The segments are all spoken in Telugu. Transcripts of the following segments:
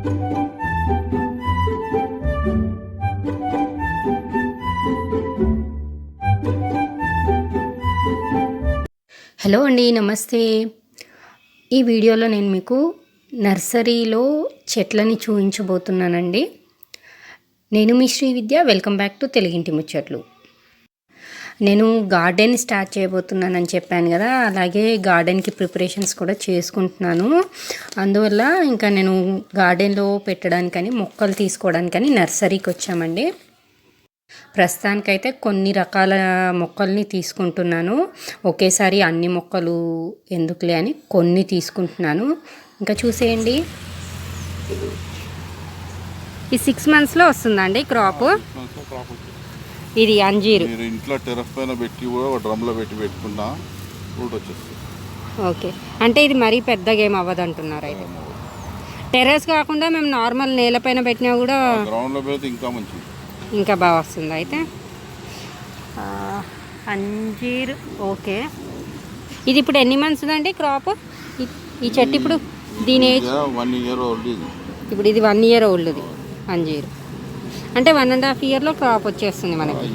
హలో అండి, నమస్తే. ఈ వీడియోలో నేను మీకు నర్సరీలో చెట్లని చూపించబోతున్నానండి. నేను మీ శ్రీ విద్య. వెల్కమ్ బ్యాక్ టు తెలుగింటి ముచ్చట్లు. నేను గార్డెన్ స్టార్ట్ చేయబోతున్నానని చెప్పాను కదా, అలాగే గార్డెన్కి ప్రిపరేషన్స్ కూడా చేసుకుంటున్నాను. అందువల్ల ఇంకా నేను గార్డెన్లో పెట్టడానికని మొక్కలు తీసుకోవడానికని నర్సరీకి వచ్చామండి. ప్రస్తుతానికైతే కొన్ని రకాల మొక్కల్ని తీసుకుంటున్నాను. ఒకేసారి అన్ని మొక్కలు ఎందుకులే అని కొన్ని తీసుకుంటున్నాను. ఇంకా చూసేయండి. ఈ 6 monthsలో వస్తుందండి క్రాప్. ఇది అంజీరు. ఇంట్లో టెర్రస్ పైన పెట్టి కూడా డ్రమ్లో పెట్టుకున్నా ఫ్రూట్ వచ్చేస్తుంది. ఓకే, అంటే ఇది మరీ పెద్దగా ఏం అవ్వదు అంటున్నారు. అయితే టెర్రస్ కాకుండా మేము నార్మల్ నేలపైన పెట్టినా కూడా గ్రౌండ్లో పెడితే ఇంకా మంచిది, ఇంకా బాగా వస్తుంది. అయితే అంజీర్. ఓకే, ఇది ఇప్పుడు ఎన్ని మంత్స్ ఉందండి క్రాప్? ఈ చెట్టు ఇప్పుడు దీని ఏజ్ 1 year old. ఇప్పుడు ఇది 1 year ఓల్డ్ది అంజీర్. అంటే 1.5 yearలో క్రాప్ వచ్చేస్తుంది మనకి.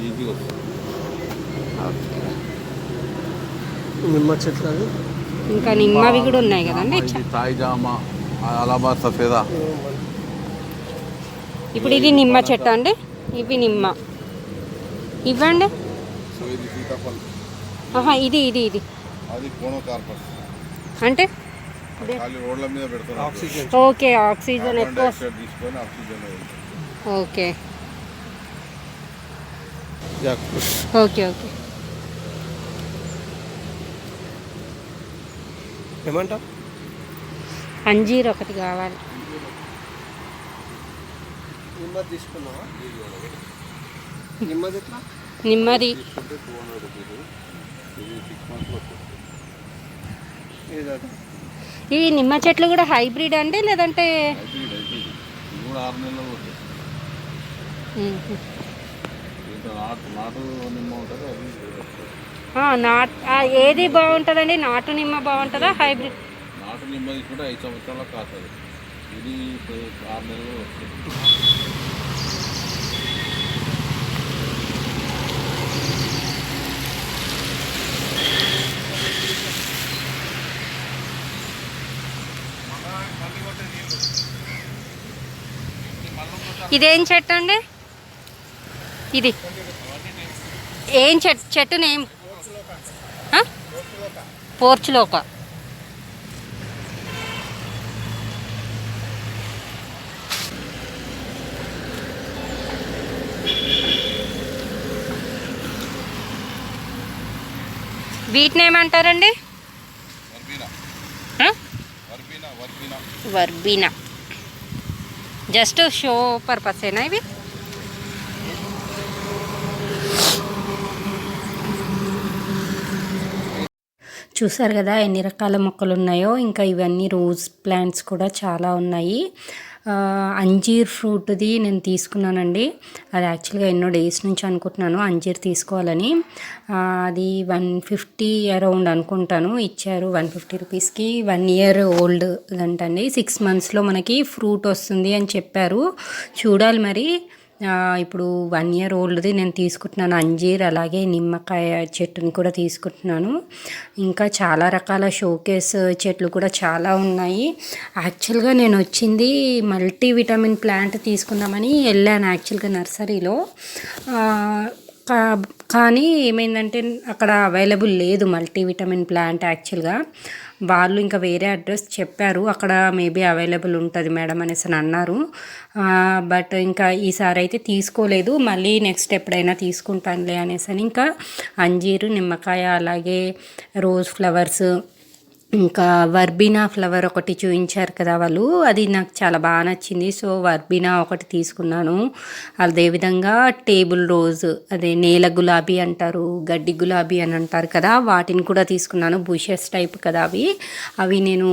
నిమ్మ చెట్లు ఇంకా నిమ్మవి కూడా ఉన్నాయి కదండి. ఇప్పుడు ఇది నిమ్మ చెట్టు అండి. ఇవి నిమ్మ ఇవ్వండి. ఇది ఇది ఇది అంటే ఓకే, ఆక్సిజన్ ఎక్కువ. Okay okay okay. ఏమంటా అంజీర్ ఒకటి కావాలి. నిమ్మది తీసుకున్నావా? నిమ్మది ఎట్లా? నిమ్మది ఈ నిమ్మ చెట్లు కూడా హైబ్రిడ్ అండి, లేదంటే ఏది బాగుంటుందండి? నాటు నిమ్మ బాగుంటుందా, హైబ్రిడ్? నాటు నిమ్మ కూడా 5 సంవత్సరాలకు కాస్తుంది. ఇది 6 నెలలు వస్తుంది. ఇదేం చెట్టు అండి? ఇది ఏం చెట్టు నేమ్? పోర్చులోక. వీటిని ఏమంటారండి? వర్బీనా. జస్ట్ షో పర్పసేనా ఇవి? చూసారు కదా ఎన్ని రకాల మొక్కలు ఉన్నాయో. ఇంకా ఇవన్నీ రోజ్ ప్లాంట్స్ కూడా చాలా ఉన్నాయి. అంజీర్ ఫ్రూట్ది నేను తీసుకున్నానండి. అది యాక్చువల్గా ఎన్నో డేస్ నుంచి అనుకుంటున్నాను అంజీర్ తీసుకోవాలని. అది 150 అరౌండ్ అనుకుంటాను ఇచ్చారు. 150 రూపీస్కి 1 year ఓల్డ్ అంటండి. 6 monthsలో మనకి ఫ్రూట్ వస్తుంది అని చెప్పారు. చూడాలి మరి. ఇప్పుడు 1 year ఓల్డ్ది నేను తీసుకుంటున్నాను అంజీర్. అలాగే నిమ్మకాయ చెట్టుని కూడా తీసుకుంటున్నాను. ఇంకా చాలా రకాల షోకేస్ చెట్లు కూడా చాలా ఉన్నాయి. యాక్చువల్గా నేను వచ్చింది మల్టీవిటమిన్ ప్లాంట్ తీసుకుందామని వెళ్ళాను యాక్చువల్గా నర్సరీలో. కానీ ఏమైందంటే అక్కడ అవైలబుల్ లేదు మల్టీవిటమిన్ ప్లాంట్. యాక్చువల్గా వాళ్ళు ఇంకా వేరే అడ్రస్ చెప్పారు, అక్కడ మేబీ అవైలబుల్ ఉంటుంది మేడం అనేసి అన్నారు. బట్ ఇంకా ఈసారి అయితే తీసుకోలేదు. మళ్ళీ నెక్స్ట్ ఎప్పుడైనా తీసుకుంటానులే అనేసి అని ఇంకా అంజీరు, నిమ్మకాయ, అలాగే రోజ్ ఫ్లవర్స్, ఇంకా వర్బీనా ఫ్లవర్ ఒకటి చూపించారు కదా వాళ్ళు, అది నాకు చాలా బాగా నచ్చింది. సో వర్బీనా ఒకటి తీసుకున్నాను. అదేవిధంగా టేబుల్ రోజ్, అదే నేల గులాబీ అంటారు, గడ్డి గులాబీ అని అంటారు కదా, వాటిని కూడా తీసుకున్నాను. బుషెస్ టైప్ కదా అవి నేను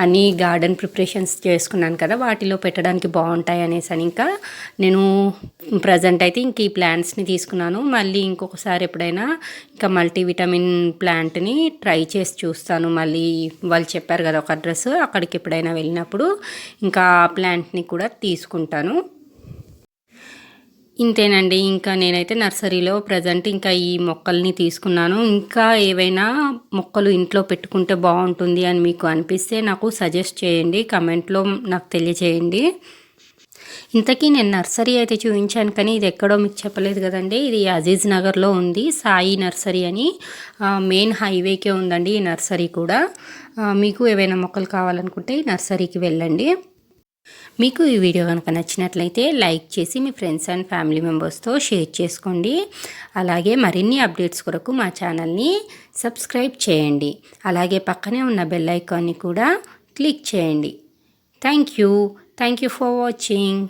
అన్ని గార్డెన్ ప్రిపరేషన్స్ చేసుకున్నాను కదా, వాటిలో పెట్టడానికి బాగుంటాయి అనేసి అని ఇంకా నేను ప్రజెంట్ అయితే ఇంక ఈ ప్లాంట్స్ని తీసుకున్నాను. మళ్ళీ ఇంకొకసారి ఎప్పుడైనా ఇంకా మల్టీవిటమిన్ ప్లాంట్ని ట్రై చేసి చూస్తాను మళ్ళీ వాళ్ళు చెప్పారు కదా ఒక అడ్రస్, అక్కడికి ఎప్పుడైనా వెళ్ళినప్పుడు ఇంకా ఆ ప్లాంట్ని కూడా తీసుకుంటాను. ఇంతేనండి. ఇంకా నేనైతే నర్సరీలో ప్రజెంట్ ఇంకా ఈ మొక్కల్ని తీసుకున్నాను. ఇంకా ఏవైనా మొక్కలు ఇంట్లో పెట్టుకుంటే బాగుంటుంది అని మీకు అనిపిస్తే నాకు సజెస్ట్ చేయండి, కమెంట్లో నాకు తెలియచేయండి. ఇంతకీ నేను నర్సరీ అయితే చూపించాను కానీ ఇది ఎక్కడో మీకు చెప్పలేదు కదండి. ఇది అజీజ్ నగర్లో ఉంది, సాయి నర్సరీ అని. మెయిన్ హైవేకే ఉందండి ఈ నర్సరీ కూడా. మీకు ఏవైనా మొక్కలు కావాలనుకుంటే ఈ నర్సరీకి వెళ్ళండి. మీకు ఈ వీడియో కనుక నచ్చినట్లయితే లైక్ చేసి మీ ఫ్రెండ్స్ అండ్ ఫ్యామిలీ మెంబర్స్తో షేర్ చేసుకోండి. అలాగే మరిన్ని అప్డేట్స్ కొరకు మా ఛానల్ని సబ్స్క్రైబ్ చేయండి. అలాగే పక్కనే ఉన్న బెల్ ఐకాన్ని కూడా క్లిక్ చేయండి. Thank you for watching.